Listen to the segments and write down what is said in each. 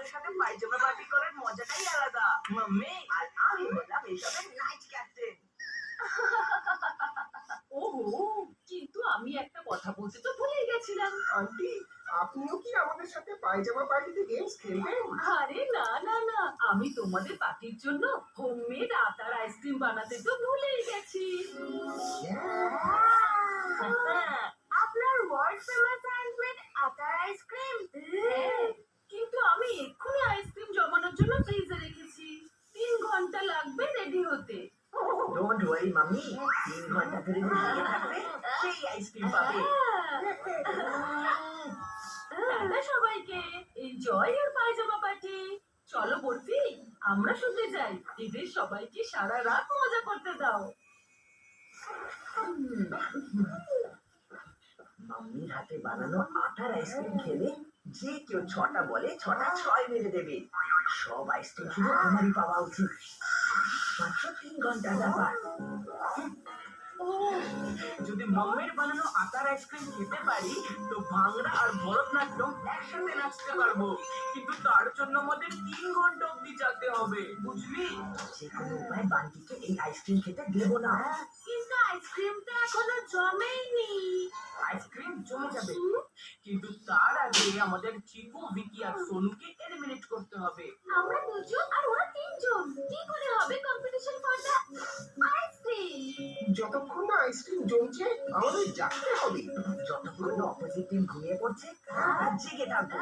বন্ধুদের সাথে পায়জামা পার্টি করার মজাটাই আলাদা। মাম্মি আর আমি হলাম এসবের নাইট ক্যাপ্টেন। ওহো, কিন্তু আমি একটা কথা বলতে তো ভুলেই গেছিলাম। আন্টি, আপনিও কি আমাদের সাথে পায়জামা পার্টিতে গেমস খেলবেন? আরে না না না, আমি তোমাদের পার্টির জন্য হোমমেড আটার আইসক্রিম বানাতে তো ভুলেই গেছি। আপনার ওয়ার্ল্ড ফেমাস হ্যান্ডমেড আটার আইসক্রিম। হ্যাঁ, কিন্তু আমি এক্ষুনি আইসক্রিম জমানোর জন্য ফ্রিজে রেখেছি। 3 ঘন্টা লাগবে রেডি হতে। ডোন্ট ওয়ারি মাম্মি, 3 ঘন্টা ধরে ভিজিয়ে থাকবে, সেই আইসক্রিম পাবে। টাটা সবাইকে, এনজয় ইওর পায়জামা পার্টি। চলো বর্ফি, আমরা শুতে যাই। এদের সবাইকে সারা রাত মজা করতে দাও। মাম্মির হাতে বানানো আটার আইসক্রিম খেলে যে কেউ 6টা বলে 6টা 6 মেরে দেবে। সব আইসক্রিম শুধু আমারই পাওয়া উচিত। মাত্র 3 ঘন্টার ব্যাপার। যদি মাম্মির বানানো আটার আইসক্রিম খেতে পারি তো ভাংড়া আর ভরতনাট্যম একসাথে নাচতে পারবো। কিন্তু তার জন্য আমাদের 3 ঘন্টা অবধি যেতে হবে, বুঝলি? যে কোনো উপায় বান্টিকে এই আইসক্রিম খেতে দেবো না। কিন্তু আইসক্রিমটা এখনো জমেইনি। আইসক্রিম জমে যাবে, কিন্তু তার আগে আমাদের চিকু, ভিকি আর সোনুকে এলিমিনেট করতে হবে। আমরা 2 জন আর ওরা 3 জন। কি করে হবে কম্পিটিশন ফর দ্য আইসক্রিম? যতক্ষণ না আইসক্রিম জমছে আমাদের জাগতে হবে। যতক্ষণ না অপোজিট টিম ঘুমিয়ে পড়ছে আমরা জেগে থাকবো।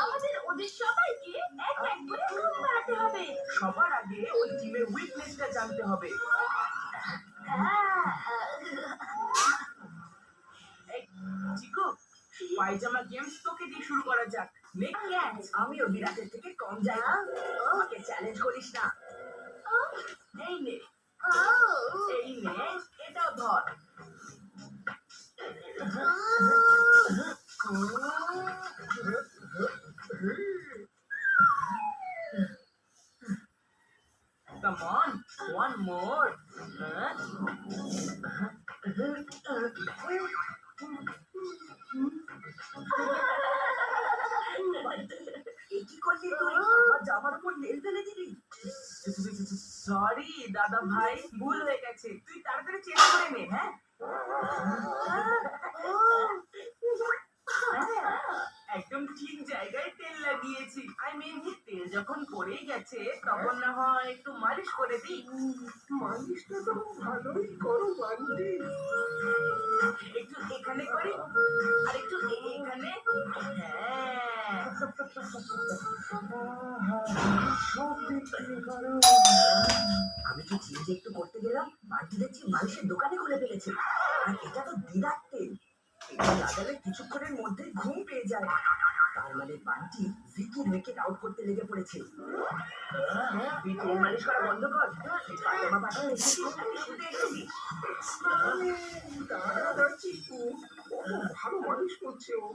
আমাদের ওদের সবাইকে এক এক করে ঘুম পাড়াতে হবে। সবার আগে ওই টিমের উইকনেসটা জানতে হবে। এই, চিকু, পায়জামা গেমস তোকে দিয়ে শুরু করা যাক। মেক ক্যাচ, আমিও বিরাটের থেকে কম যাই না। আমাকে চ্যালেঞ্জ করিস না। এই নে, এই নে, এটাও ধর। Come on, one more. কি করলি তুই? আমার জামার উপর নেল ফেলে দিলি। সরি দাদা ভাই, ভুল হয়ে গেছে। তুই তাড়াতাড়ি চেঞ্জ করে নে। হ্যাঁ, একদম ঠিক জায়গায় তেল লাগিয়েছি। আই মিন, তেল যখন পড়েই গেছে তখন না হয় একটু মালিশ করে দিই। মালিশটা তো ভালোই করো বান্টি। একটু এখানে করি আর একটু এখানে। হ্যাঁ, সব দিক থেকে করো। আমি তো চেঞ্জ একটু করতে গেলাম, বান্টি দেখছি মালিশের দোকানে খুলে ফেলেছে। আর এটা তো দিদার তেল, এটা লাগালে কিছুক্ষণের মধ্যে ঘুম পেয়ে যায়। তার মানে বান্টি ভিকির উইকেট আউট করতে লেগে পড়েছে। তুই তেল মালিশ করা বন্ধ কর। পায়জামা পার্টিতে এসেছিস নাকি শুতে এসেছিস? দাদা চিকু, কত ভালো মালিশ করছে ও।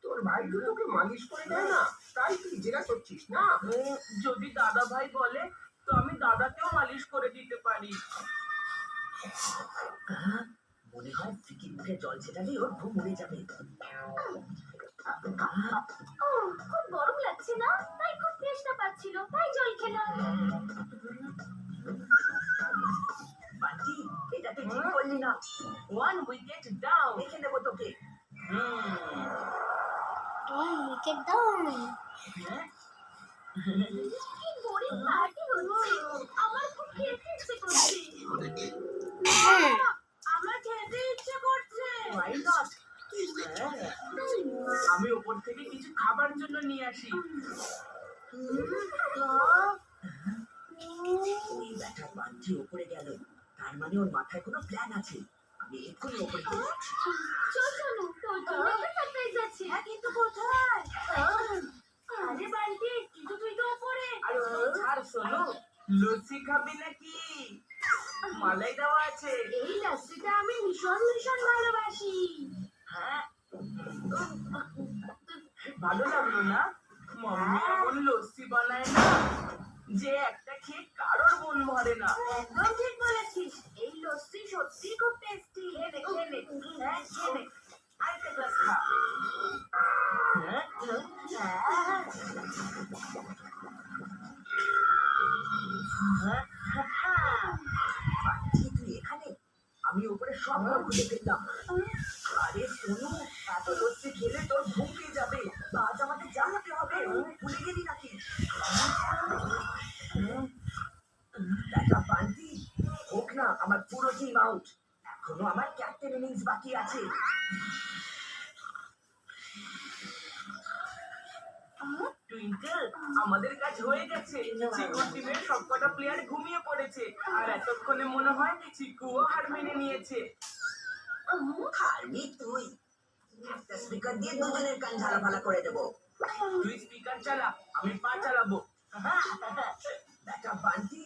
তোর ভাই তো তোকে মালিশ করে দেয় না, তাই তুই জেরা করছিস না? যদি দাদা ভাই বলে তো আমি দাদাকেও মালিশ করে দিতে পারি। মনে হয় ভিকির মুখে জল ছেটালেই ওর ঘুম উড়ে যাবে। খুব গরম লাগছে না, তাই খুব তৃষ্ণা পাচ্ছিল, তাই জল খেলাম। বান্টি, এটা তুই ঠিক করলি না। 1 উইকেট ডাউন। দেখে নেবো তোকে। Wicket down. হ্যাঁ, কি বোরিং পার্টি হচ্ছে। আমার খুব খেতে ইচ্ছে করছে। আমার খেতে ইচ্ছে করছে। why not? হ্যাঁ, আমি ওপর থেকে কিছু খাবার জন্য নিয়ে আসি। ওই ব্যাটা বান্টি ওপরে গেল, তার মানে ওর মাথায় কোনো প্ল্যান আছে। আমি এক্ষুনি ওপরে গিয়ে দেখছি। চল চলো, তোর জন্য একটা সারপ্রাইজ আছে। হ্যাঁ, কিন্তু কোথায়? আরে বান্টি, কিন্তু তুই তো উপরে। আরে ছাড় শোনো, লস্যি খাবি নাকি? মালাই দেওয়া আছে। এই লাস্সিটা আমি ভীষণ ভীষণ ভালোবাসি। হ্যাঁ, ভালো লাগলো না? মাম্মি এমন লস্যি বানায় না যে একটা খেয়ে কারোর মন ভরে না। একদম ঠিক বলেছিস, এই লস্যি সত্যি খুব টেস্টি। খেয়ে নে, খেয়ে নে। হ্যাঁ, খেয়ে নে। আরেকটা গ্লাস খা। হ্যাঁ, বাচ্চি, তুই এখানে? আমি উপরে সব ঘর খুঁজে ফেললাম। আরে সোনু, এত লস্যি খেলে তোর ঘুম পেয়ে যাবে। আজ আমাদের জানাতে হবে। ভুলে গেলি নাকি? দেখা বান্টি, হোক না আমার পুরো টিম আউট। এখনো আমার ক্যাপ্টেন ইনিংস বাকি আছে। টুইঙ্কেল, আমাদের কাজ হয়ে গেছে। চিকুর টিমের সবকটা প্লেয়ার ঘুমিয়ে পড়েছে, আর এতক্ষণে মনে হয় চিকুও হার মেনে নিয়েছে। হারবি তুই। একটা স্পিকার দিয়ে দুজনের কান ঝালাপালা করে দেবো। তুই স্পিকার চালা, আমি পা চালাবো। দেখা বান্টি,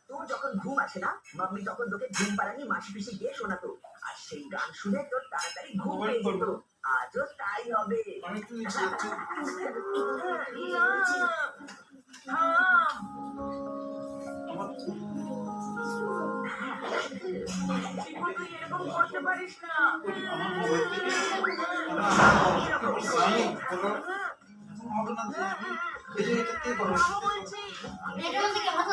তোর যখন ঘুম আসে না, মাম্মি তখন তোকে ঘুম পাড়ানি মাসি পিসি গিয়ে শোনাতো। আর সেই গান শুনে তোর তাড়াতাড়ি ঘুম পেয়ে যেত। আজও তাই হবে। চিকু, তুই এরকম করতে পারিস না। হবে না যে আমি এটা কি করব বলছি এটার মধ্যে কেমন